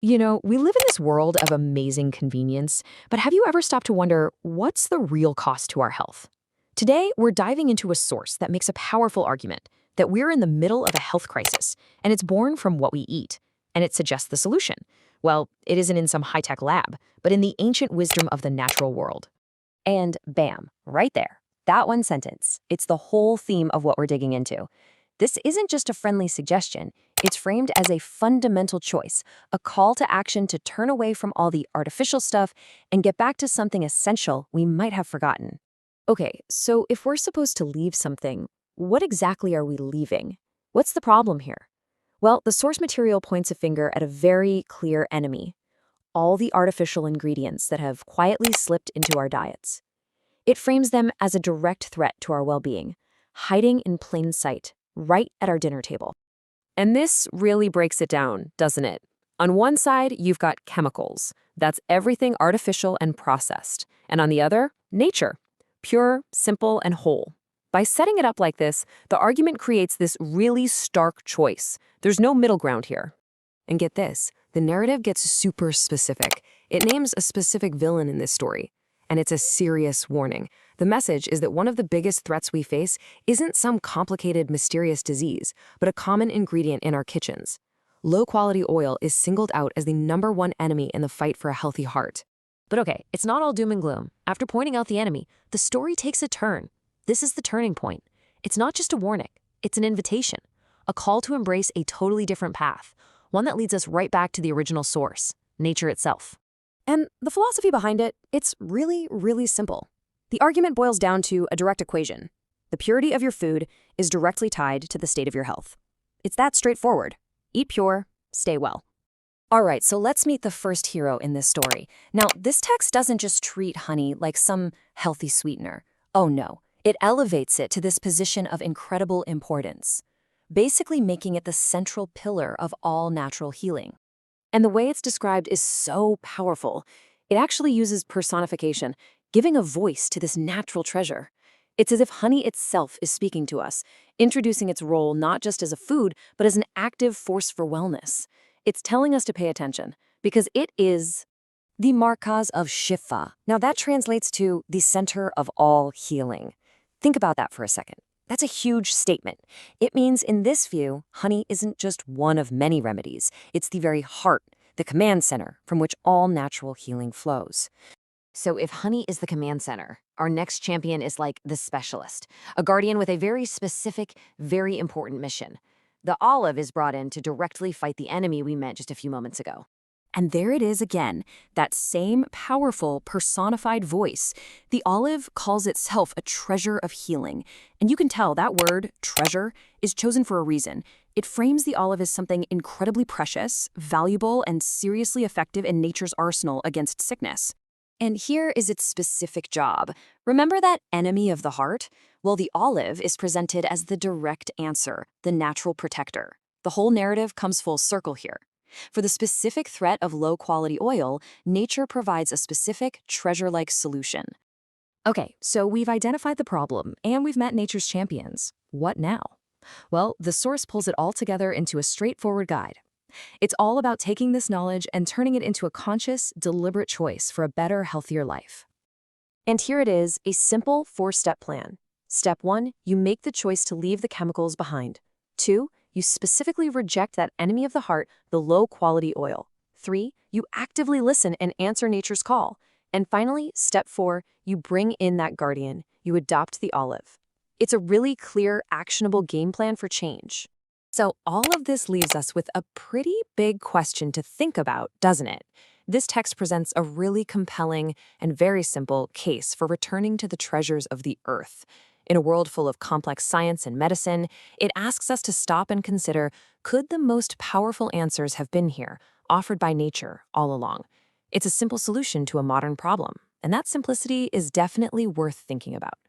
We live in this world of amazing convenience, but have you ever stopped to wonder what's the real cost to our health? Today, we're diving into a source that makes a powerful argument that we're in the middle of a health crisis, and it's born from what we eat. And it suggests the solution. Well, it isn't in some high tech lab, but in the ancient wisdom of the natural world. And bam, right there. That one sentence. It's the whole theme of what we're digging into. This isn't just a friendly suggestion. It's framed as a fundamental choice, a call to action to turn away from all the artificial stuff and get back to something essential we might have forgotten. Okay, so if we're supposed to leave something, what exactly are we leaving? What's the problem here? Well, the source material points a finger at a very clear enemy: all the artificial ingredients that have quietly slipped into our diets. It frames them as a direct threat to our well-being, hiding in plain sight, right at our dinner table. And this really breaks it down, doesn't it? On one side, you've got chemicals. That's everything artificial and processed. And on the other, nature, pure, simple, and whole. By setting it up like this, the argument creates this really stark choice. There's no middle ground here. And get this, the narrative gets super specific. It names a specific villain in this story. And it's a serious warning. The message is that one of the biggest threats we face isn't some complicated, mysterious disease, but a common ingredient in our kitchens. Low-quality oil is singled out as the #1 enemy in the fight for a healthy heart. But okay, it's not all doom and gloom. After pointing out the enemy, the story takes a turn. This is the turning point. It's not just a warning, it's an invitation, a call to embrace a totally different path, one that leads us right back to the original source, nature itself. And the philosophy behind it, it's really, really simple. The argument boils down to a direct equation. The purity of your food is directly tied to the state of your health. It's that straightforward. Eat pure, stay well. All right, so let's meet the first hero in this story. Now, this text doesn't just treat honey like some healthy sweetener. Oh no, it elevates it to this position of incredible importance, basically making it the central pillar of all natural healing. And the way it's described is so powerful. It actually uses personification, giving a voice to this natural treasure. It's as if honey itself is speaking to us, introducing its role not just as a food, but as an active force for wellness. It's telling us to pay attention, because it is the markaz of shifa. Now that translates to the center of all healing. Think about that for a second. That's a huge statement. It means in this view, honey isn't just one of many remedies. It's the very heart, the command center from which all natural healing flows. So if honey is the command center, our next champion is like the specialist, a guardian with a very specific, very important mission. The olive is brought in to directly fight the enemy we met just a few moments ago. And there it is again, that same powerful personified voice. The olive calls itself a treasure of healing. And you can tell that word, treasure, is chosen for a reason. It frames the olive as something incredibly precious, valuable, and seriously effective in nature's arsenal against sickness. And here is its specific job. Remember that enemy of the heart? Well, the olive is presented as the direct answer, the natural protector. The whole narrative comes full circle here. For the specific threat of low-quality oil, nature provides a specific, treasure-like solution. Okay, so we've identified the problem, and we've met nature's champions. What now? Well, the source pulls it all together into a straightforward guide. It's all about taking this knowledge and turning it into a conscious, deliberate choice for a better, healthier life. And here it is, a simple 4-step plan. Step 1, you make the choice to leave the chemicals behind. 2, you specifically reject that enemy of the heart, the low-quality oil. 3, you actively listen and answer nature's call. And finally, step 4, you bring in that guardian. You adopt the olive. It's a really clear, actionable game plan for change. So all of this leaves us with a pretty big question to think about, doesn't it? This text presents a really compelling and very simple case for returning to the treasures of the earth. In a world full of complex science and medicine, it asks us to stop and consider, could the most powerful answers have been here, offered by nature all along? It's a simple solution to a modern problem, and that simplicity is definitely worth thinking about.